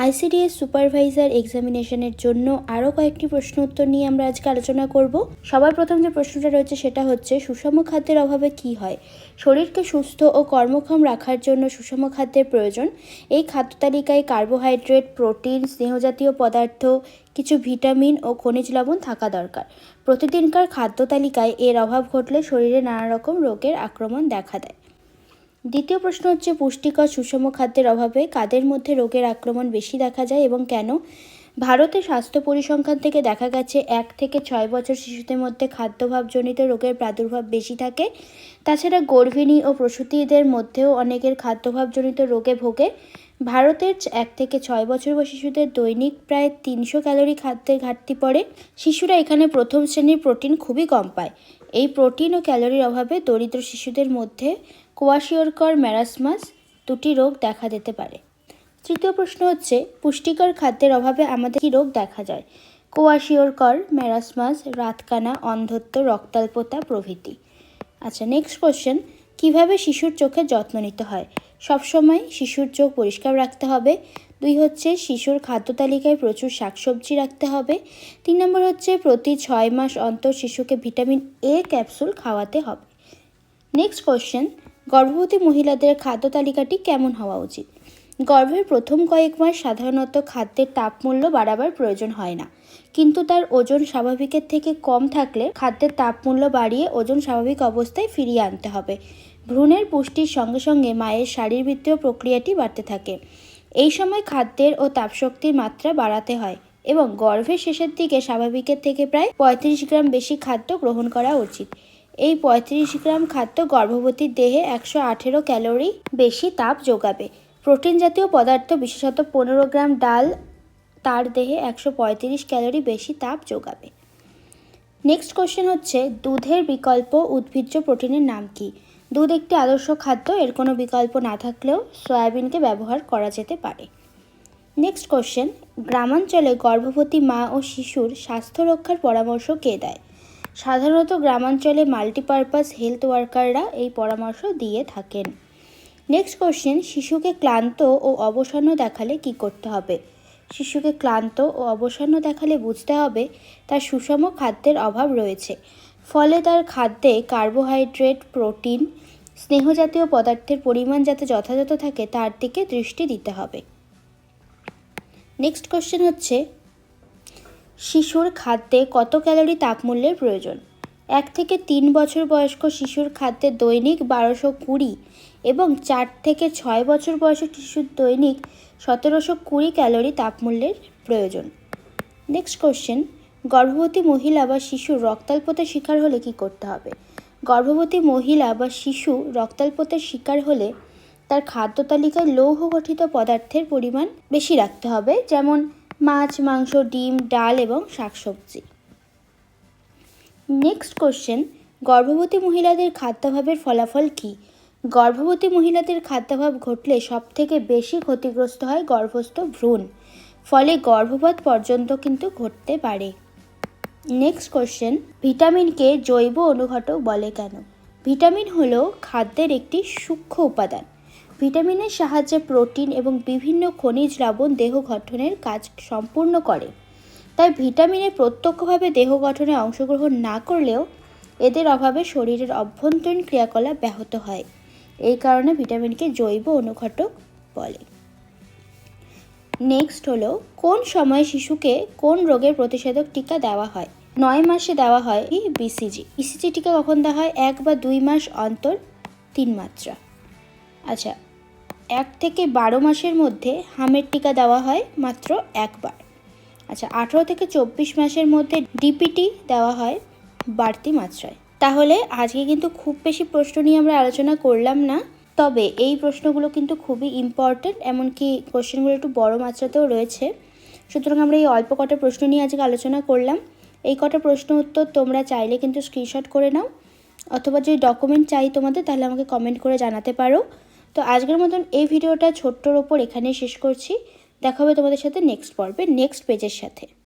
ICDS supervisor এক্সামিনেশনের জন্য আরও কয়েকটি প্রশ্ন উত্তর নিয়ে আমরা আজকে আলোচনা করব। সবার প্রথম যে প্রশ্নটা রয়েছে সেটা হচ্ছে, সুষম খাদ্যের অভাবে কি হয়? শরীরকে সুস্থ ও কর্মক্ষম রাখার জন্য সুষম খাদ্যের প্রয়োজন। এই খাদ্য তালিকায় কার্বোহাইড্রেট, প্রোটিন, স্নেহজাতীয় পদার্থ, কিছু ভিটামিন ও খনিজ লবণ থাকা দরকার। প্রতিদিনকার খাদ্য তালিকায় এর অভাব ঘটলে শরীরে নানা রকম রোগের আক্রমণ দেখা দেয়। দ্বিতীয় প্রশ্ন হচ্ছে, পুষ্টিকর সুষম খাদ্যের অভাবে কাদের মধ্যে রোগের আক্রমণ বেশি দেখা যায় এবং কেন? ভারতে স্বাস্থ্য পরিসংখ্যান থেকে দেখা গেছে 1 থেকে 6 বছর শিশুদের মধ্যে খাদ্যাভাবজনিত রোগের প্রাদুর্ভাব বেশি থাকে। তাছাড়া গর্ভিণী ও প্রসূতিদের মধ্যেও অনেকের খাদ্যাভাবজনিত রোগে ভোগে। ভারতের 1 থেকে 6 বছর বয়সী শিশুদের দৈনিক প্রায় 300 ক্যালোরি খাদ্যের ঘাটতি পড়ে। শিশুরা এখানে প্রথম শ্রেণীর প্রোটিন খুবই কম পায়। এই প্রোটিন ও ক্যালোরির অভাবে দরিদ্র শিশুদের মধ্যে কোয়াশিওরকর, ম্যারাসমাস দুটি রোগ দেখা দিতে পারে। তৃতীয় প্রশ্ন হচ্ছে, পুষ্টিকর খাদ্যের অভাবে আমাদের কী রোগ দেখা যায়? কোয়াশিওরকর, ম্যারাসমাস, রাতকানা, অন্ধত্ব, রক্তাল্পতা প্রভৃতি। আচ্ছা, নেক্সট কোশ্চেন, কিভাবে শিশুর চোখের যত্ন নিতে হয়? সবসময় শিশুর চোখ পরিষ্কার রাখতে হবে। 2 হচ্ছে, শিশুর খাদ্য তালিকায় প্রচুর শাকসবজি রাখতে হবে। 3 নম্বর হচ্ছে, প্রতি 6 মাস অন্তর শিশুকে ভিটামিন এ ক্যাপসুল খাওয়াতে হবে। নেক্সট কোশ্চেন, গর্ভবতী মহিলাদের খাদ্য তালিকাটি কেমন হওয়া উচিত? গর্ভের প্রথম কয়েক মাস সাধারণত খাদ্যের তাপমূল্য বাড়াবার প্রয়োজন হয় না, কিন্তু তার ওজন স্বাভাবিকের থেকে কম থাকলে খাদ্যের তাপমূল্য বাড়িয়ে ওজন স্বাভাবিক অবস্থায় ফিরিয়ে আনতে হবে। ভ্রূণের পুষ্টির সঙ্গে সঙ্গে মায়ের শারীরবৃত্তীয় প্রক্রিয়াটি বাড়তে থাকে। এই সময় খাদ্যের ও তাপশক্তির মাত্রা বাড়াতে হয় এবং গর্ভের শেষের দিকে স্বাভাবিকের থেকে প্রায় 35 গ্রাম বেশি খাদ্য গ্রহণ করা উচিত। এই 35 গ্রাম খাদ্য গর্ভবতীর দেহে 118 ক্যালোরি বেশি তাপ যোগাবে। প্রোটিন জাতীয় পদার্থ, বিশেষত 15 গ্রাম ডাল, তার দেহে 135 ক্যালোরি বেশি তাপ যোগাবে। নেক্সট কোশ্চেন হচ্ছে, দুধের বিকল্প উদ্ভিজ্জ প্রোটিনের নাম কি? দুধ একটি আদর্শ খাদ্য, এর কোনো বিকল্প না থাকলেও সয়াবিনকে ব্যবহার করা যেতে পারে। নেক্সট কোশ্চেন, গ্রামাঞ্চলে গর্ভবতী মা ও শিশুর স্বাস্থ্য রক্ষার পরামর্শ কে দেয়? সাধারণত গ্রামাঞ্চলে মাল্টিপারপাস হেলথ ওয়ার্কাররা এই পরামর্শ দিয়ে থাকেন। নেক্সট কোশ্চেন, শিশুকে ক্লান্ত ও অবসন্ন দেখালে কি করতে হবে? শিশুকে ক্লান্ত ও অবসন্ন দেখালে বুঝতে হবে তার সুষম খাদ্যের অভাব রয়েছে, ফলে তার খাদ্যে কার্বোহাইড্রেট, প্রোটিন, স্নেহজাতীয় পদার্থের পরিমাণ যাতে যথাযথ থাকে তার দিকে দৃষ্টি দিতে হবে। নেক্সট কোশ্চেন হচ্ছে, শিশুর খাদ্যে কত ক্যালোরি তাপমূল্যের প্রয়োজন? 1 থেকে 3 বছর বয়স্ক শিশুর খাদ্যে দৈনিক 1220 এবং 4 থেকে 6 বছর বয়সী শিশুর দৈনিক 1720 ক্যালোরি তাপমূল্যের প্রয়োজন। নেক্সট কোশ্চেন, গর্ভবতী মহিলা বা শিশু রক্তাল্পতার শিকার হলে কি করতে হবে? গর্ভবতী মহিলা বা শিশু রক্তাল্পতার শিকার হলে তার খাদ্য তালিকায় লৌহ গঠিত পদার্থের পরিমাণ বেশি রাখতে হবে, যেমন মাছ, মাংস, ডিম, ডাল এবং শাকসবজি। নেক্সট কোশ্চেন, গর্ভবতী মহিলাদের খাদ্যাভাবের ফলাফল কী? গর্ভবতী মহিলাদের খাদ্যাভাব ঘটলে সবথেকে বেশি ক্ষতিগ্রস্ত হয় গর্ভস্থ ভ্রূণ, ফলে গর্ভপাত পর্যন্ত কিন্তু ঘটতে পারে। নেক্সট কোশ্চেন, ভিটামিনকে জৈব অনুঘটক বলে কেন? ভিটামিন হলো খাদ্যের একটি সূক্ষ্ম উপাদান। ভিটামিনের সাহায্যে প্রোটিন এবং বিভিন্ন খনিজ লবণ দেহ গঠনের কাজ সম্পূর্ণ করে। তাই ভিটামিনের প্রত্যক্ষভাবে দেহ গঠনে অংশগ্রহণ না করলেও এদের অভাবে শরীরের অভ্যন্তরীণ ক্রিয়াকলাপ ব্যাহত হয়। এই কারণে ভিটামিনকে জৈব অনুঘটক বলে। নেক্সট হলো, কোন সময়ে শিশুকে কোন রোগের প্রতিষেধক টিকা দেওয়া হয়? 9 মাসে দেওয়া হয় বিসিজি। বিসিজি টিকা কখন দেওয়া হয়? 1 বা 2 মাস অন্তর 3 মাত্রা। আচ্ছা, 1 থেকে 12 মাসের মধ্যে হামের টিকা দেওয়া হয় মাত্র 1 বার। আচ্ছা, 18 থেকে 24 মাসের মধ্যে ডিপিটি দেওয়া হয় বাড়তি মাত্রায়। তাহলে আজকে কিন্তু খুব বেশি প্রশ্ন নিয়ে আমরা আলোচনা করলাম না, তবে এই প্রশ্নগুলো কিন্তু খুবই ইম্পর্ট্যান্ট, এমনকি কোশ্চেনগুলো একটু বড় মাত্রাতেও রয়েছে। সুতরাং আমরা এই অল্প কটা প্রশ্ন নিয়ে আজকে আলোচনা করলাম। এই কটা প্রশ্ন উত্তর তোমরা চাইলে কিন্তু স্ক্রিনশট করে নাও, অথবা যদি ডকুমেন্ট চাই তোমাদের তাহলে আমাকে কমেন্ট করে জানাতে পারো। তো আজকের মতন এই ভিডিওটা ছোট্টর ওপর এখানেই শেষ করছি। দেখা হবে তোমাদের সাথে নেক্সট পর্বে, নেক্সট পেজের সাথে।